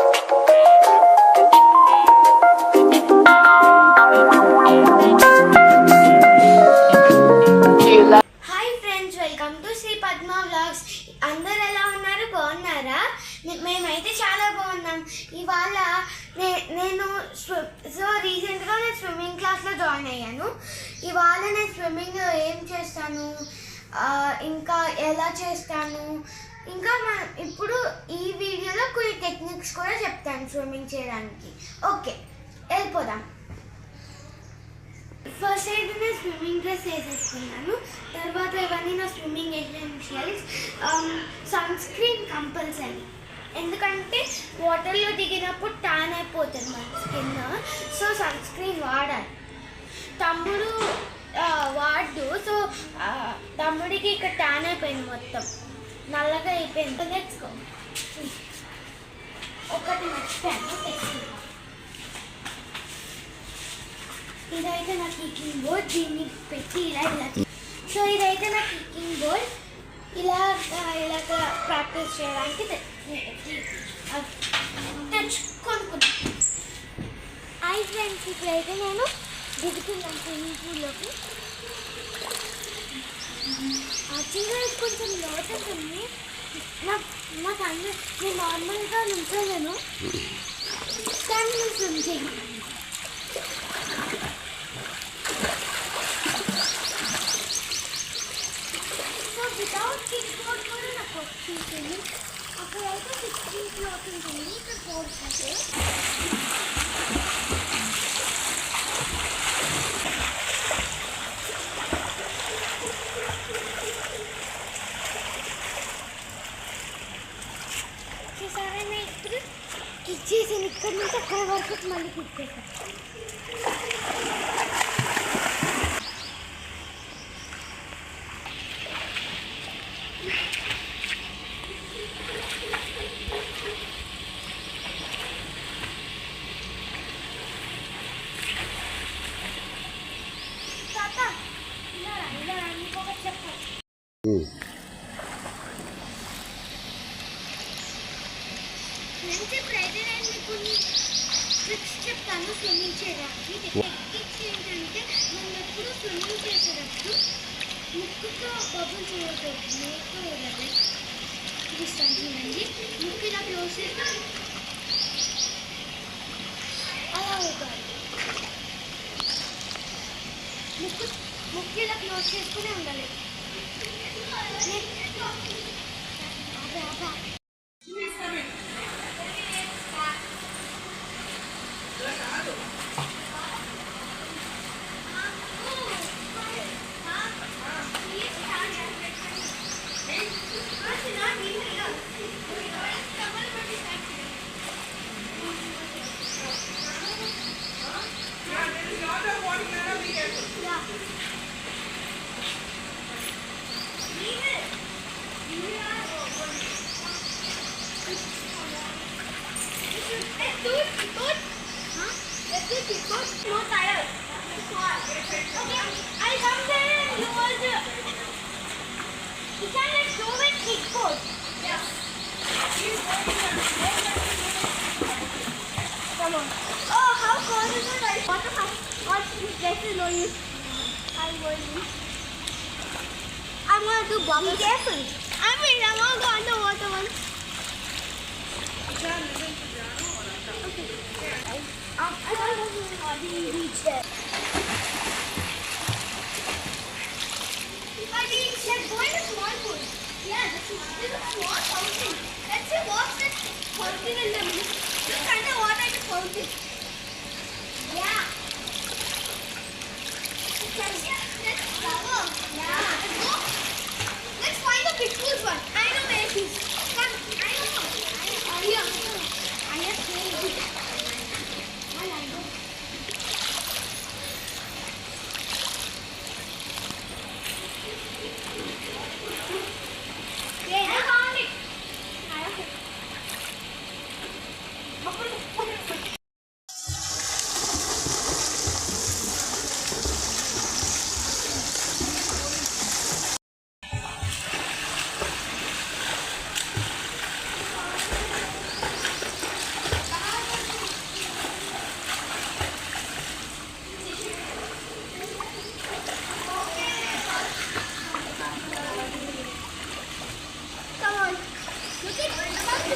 Hi friends, welcome to Sri Padma vlogs. అందరు ఎలా ఉన్నారు? బాగున్నారా? మేమైతే చాలా బాగున్నాం. ఇవాళ నేను రీసెంట్గా నేను స్విమ్మింగ్ క్లాస్లో జాయిన్ అయ్యాను. ఇవాళ నేను స్విమ్మింగ్లో ఏం చేస్తాను, ఇంకా ఎలా చేస్తాను, ఇంకా ఇప్పుడు ఈ వీడియోలో కొన్ని టెక్నిక్స్ కూడా చెప్తాను స్విమ్మింగ్ చేయడానికి. ఓకే, వెళ్ళిపోదాం. ఫస్ట్ అయితే నేను స్విమ్మింగ్ డ్రెస్ వేసేసుకున్నాను. తర్వాత ఇవన్నీ నా swimming essentials. Sunscreen compulsory, ఎందుకంటే వాటర్లో దిగినప్పుడు ట్యాన్ అయిపోతుంది మన స్కిన్. సో సన్ స్క్రీన్ వాడాలి. తమ్ముడు వాడు, సో తమ్ముడికి ఇక్కడ ట్యాన్ అయిపోయింది, మొత్తం నల్లగా అయిపోయింది. తెచ్చుకో. ఒకటి మర్చిపోయాను తెచ్చుకో. ఇదైతే నా కికింగ్ బోర్డ్, దీన్ని పెట్టి ఇలా సో ఇదైతే నా కికింగ్ బోర్డ్. ఇలా ప్రాక్టీస్ చేయడానికి తెచ్చుకొనుకున్నాను. ఫ్రెండ్స్, ఇప్పుడైతే నేను దిగుతున్నాను స్విమ్మింగ్ పూల్లోకి. యాక్చువల్గా కొంచెం లోటస్ ఉంది. నాకు నేను నార్మల్గా నుంచోలేను, కానీ నేను స్విమ్ చేయను. వితౌట్ కిక్ బోర్డ్ కూడా నాకు వచ్చింది. అక్కడైతే 16 క్లాత్ ఉంటుంది, ఇక్కడ 4 అయితే. చూసారా, ఇప్పుడు కిక్ చేసాను. ఇక్కడ నుంచి అక్కడ వరకు మళ్ళీ కిక్ చేశాను. ఫ్రెండ్స్, ఇప్పుడైతే నేను మీకు ట్రిక్స్ చెప్తాను స్విమ్మింగ్ చేయడానికి. టెక్నిక్స్ ఏంటంటే, మనం ఎప్పుడు స్విమ్మింగ్ చేసేటప్పుడు ముక్కుతో బబుల్ చూడకూడదు, నోట్తో వదలాలి. చూపిస్తాను చూడండి. ముక్కు ఇలా క్లోజ్ చేస్తే అలా అవుతారు. ముక్కు ఇలా క్లోజ్ చేసుకునే ఉండాలి. No tire. Okay, I'll come there and you also. You can let's go with kickboard. Yeah. Come on. Oh, how cold is it? What dress is no use? I'm going. I'm gonna do bubble. Be careful. I'm gonna go underwater once. Okay. I don't know how to reach there. If I reach that, go in a small pool. Yeah, this is a small fountain. Let's say what's that fountain in the middle? Just underwater in the fountain. Yeah. Let's cover. Yeah. Let's go. Let's find the big pool one. I know where it is. Come. I know. Here. I have seen it.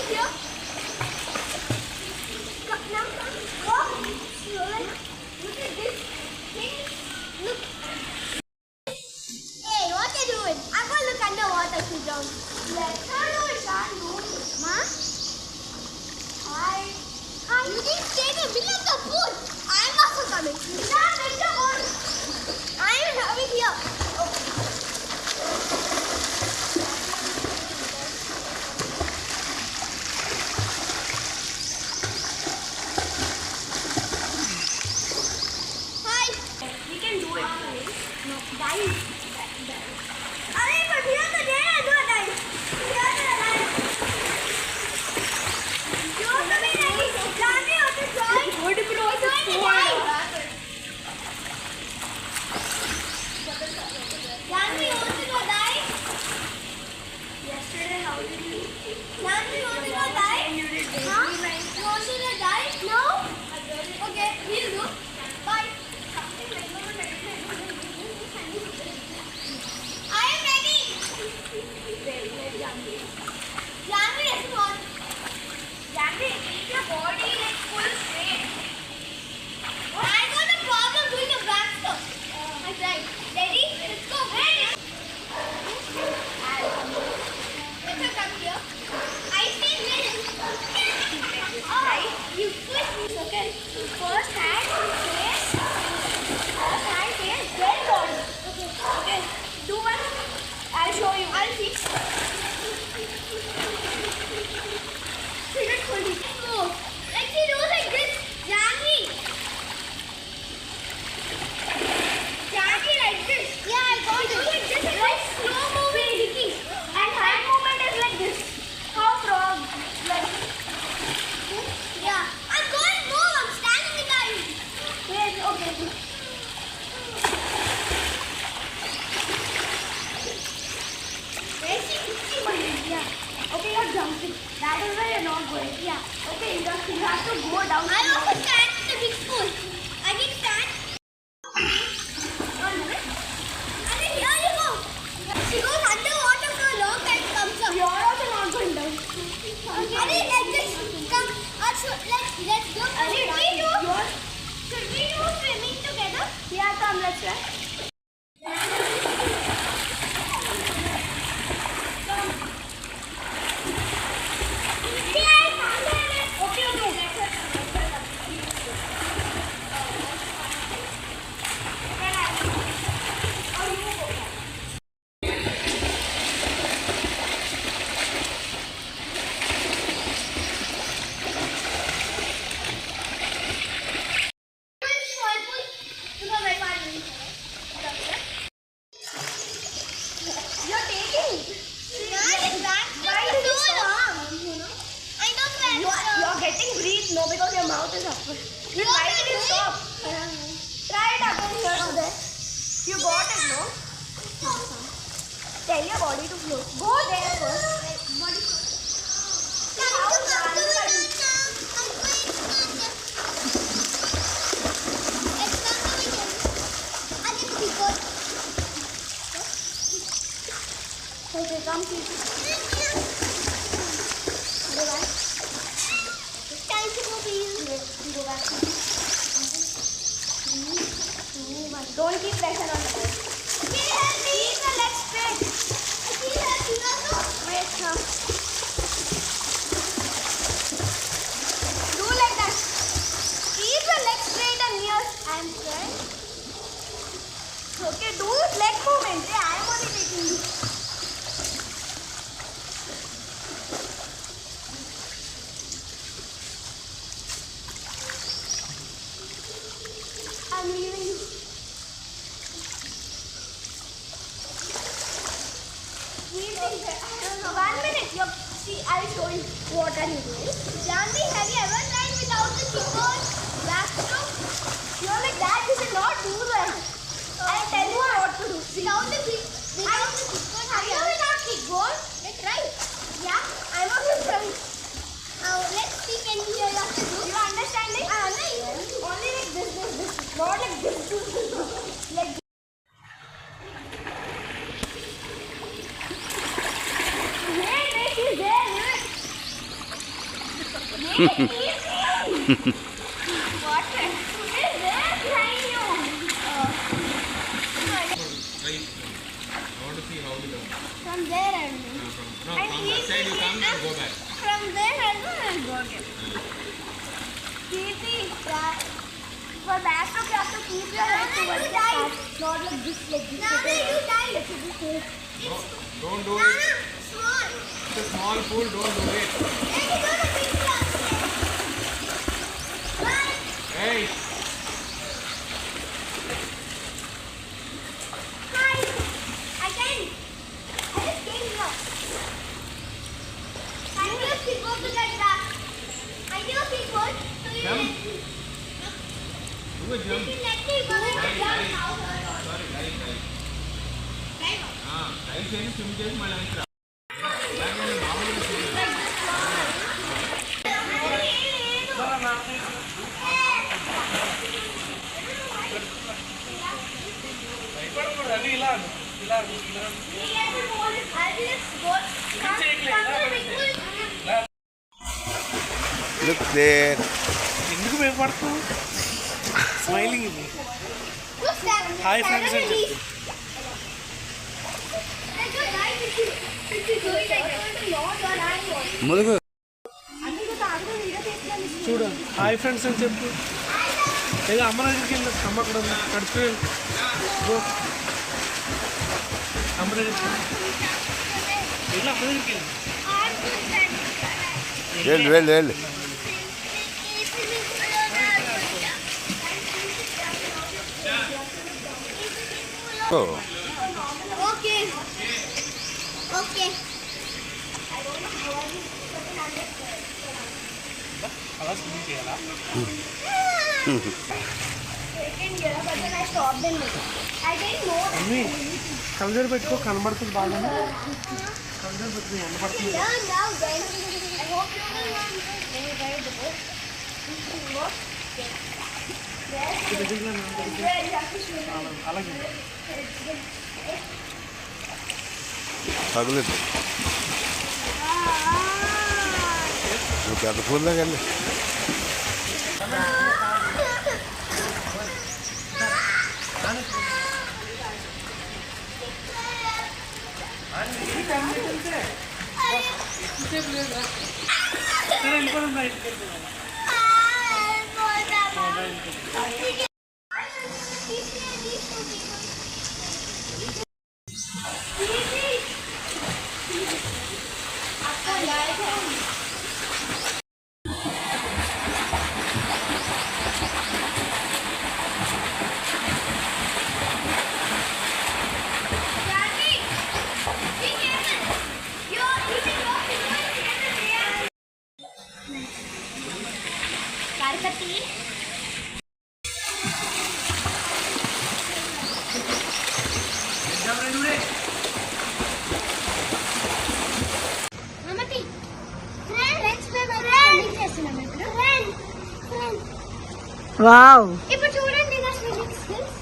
here. Now come. Go. Look at this thing. Look. Hey, what are you doing? I'm going to look underwater, Sujong. Let's not do it, Ma? Hi. You didn't stay there. Fill up the pool. I'm also coming. Stop with the pool. I'm having here. Oh. Hi. We can do it. No, dive. Arey, but here the day I do a dive. Here the dive. You have to be ready. Janvi, you have to join. What if it was a dive? Janvi, you want to go dive? Yesterday, how did you? Janvi, you want to go dive? Huh? You want to go dive? No? Okay, we'll do. Bye. I am ready. Janvi, respond. Janvi, keep your body like full straight. I got a problem doing the back stuff. I tried. Ready? Let's go. Ready? Let her come here. I see this. Right? You push me. Okay. First hand, face. First hand, face. Then body. Okay. Okay. Do one. I'll show you. I'll fix. Figure fully. Move. Like she do like this. Janvi. Janvi like this. Yeah, I got it. Like this is like slow moving Vicky. And hand movement is like this. How frog? Like. Yeah. I'm going to move. I'm standing in line. Yes. Okay. Yeah. Okay, you're jumping. That is why you're not going. Yeah. Okay, you have to go down. I also stand in the big pool. I can stand. And then here you go. She goes underwater for a long time, comes up. You're also not going down. Okay. Like this. Come. Let's go. Should we do swimming together? Yeah, come. Let's try. No, because your mouth is up. Then why did you stop? Try it again here or there. You got it, no? Tell your body to float. Go there first. Body first. Okay, come please. Go back. Time to go, please. Go back. 3, 2, 1. Don't keep pressure on the ball. Okay, help me. Keep the legs straight. Okay, help you also. Wait, come. Do like that. Keep the legs straight and near. I'm straight. Okay, do leg movement. I am only taking you. I'm leaving you. One minute. See, I'll show you what are you doing. Janvi, have you ever tried without the kickboard? Backstroke? You're like that. You should not do that. I'll tell you what to do. Without the kickboard, have you without kickboard? Let's try. Yeah, I'm also trying. Now let's see. Can you hear us do? You understanding? I understand. Only like this. Not like this. Like this. Wait, she's there. From there I know. From that side you come and go back. From there I know and go again. Keep for back to have to keep your head towards the top, not like this, like this. Nana, you died. No, don't do it. Nana, small. It's a small pool, don't do it. Hey, you do the big one. Hey, Hi. I just came here. I do a kickboard to get back. I do a kickboard. So you Jump. let do a jump. me go and Right. jump. Sorry, right. Right side swim చేసి మళ్ళీ వెనక్కి రా. అలాగే మామూలుగా చేయాలి. Look there. ఎందుకు భయపడుతున్నావు? Smiling ఇది. హాయ్ ఫ్రెండ్స్ అని చెప్పు. ములుగు చూడు హాయ్ ఫ్రెండ్స్ అని చెప్పు. లేదా అమ్మ దగ్గరికి వెళ్ళు. అమ్మ అక్కడ ఉంది. కడుపు గో అమ్మ దగ్గరికి వెళ్ళి అమ్మ దగ్గరికి వెళ్ళు. వెళ్ళు Oh. Okay. అలా స్విమ్ చేయాలా? అన్నీ కలజోడు పెట్టుకో, కనబడుతుంది బాగా. కలజోడు పెట్టుకుని ఎండపడుతుంది. అలాగే తగులేదు నువ్వు పెద్ద పూల్లోకి వెళ్ళి వెళ్ళిపోదాం బయటికి. వావ్ ఇప్పుడు చూడండి నా స్విమ్మింగ్ స్కిల్స్.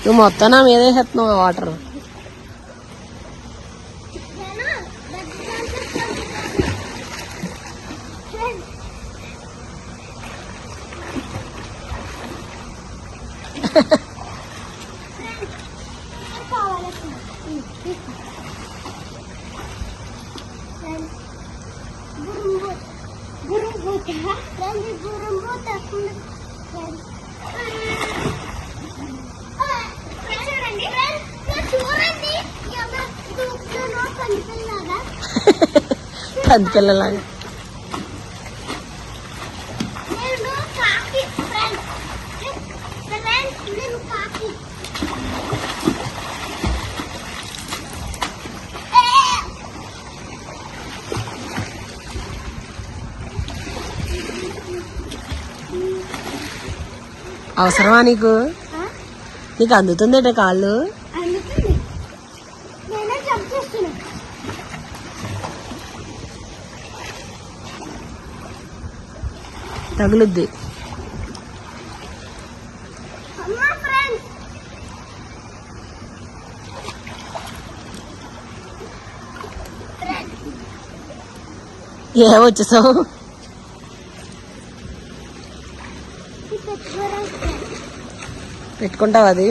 నువ్వు మొత్తం నా మీద వేసేస్తున్నావు వాటర్. పెద్ద పిల్లలాగా అవసరమా నీకు? నీకు అందుతుందట కాళ్ళు? అందుతుంది. నేనే జంప్ చేస్తున్నా. తగులుద్ది. వచ్చేసావు పెట్టుకుంటావు అది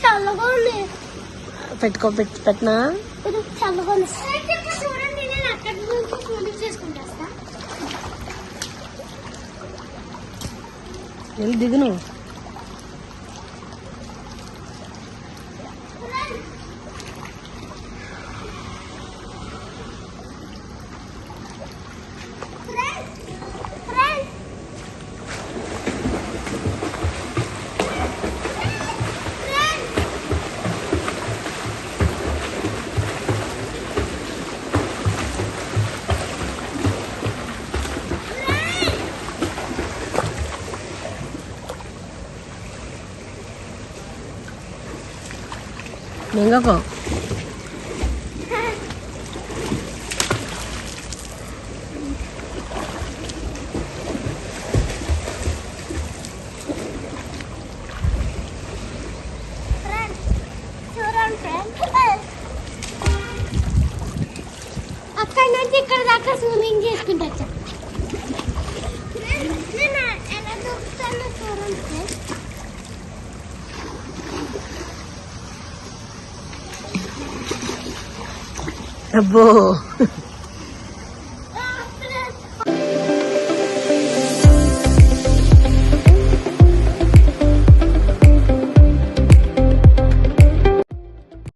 చల్లగా ఉంది. పెట్టినా చల్లగా ఉంది. చూడండి నేను అక్కడి నుంచి ఫోన్ చేసుకుంటా. వెళ్ళి దిగును. మింగకో. అక్కడి నుంచి ఇక్కడ దాకా స్విమ్మింగ్ చేసుకుంటా. ఎలా దొరుకుతానో చూడండి. అబ్బో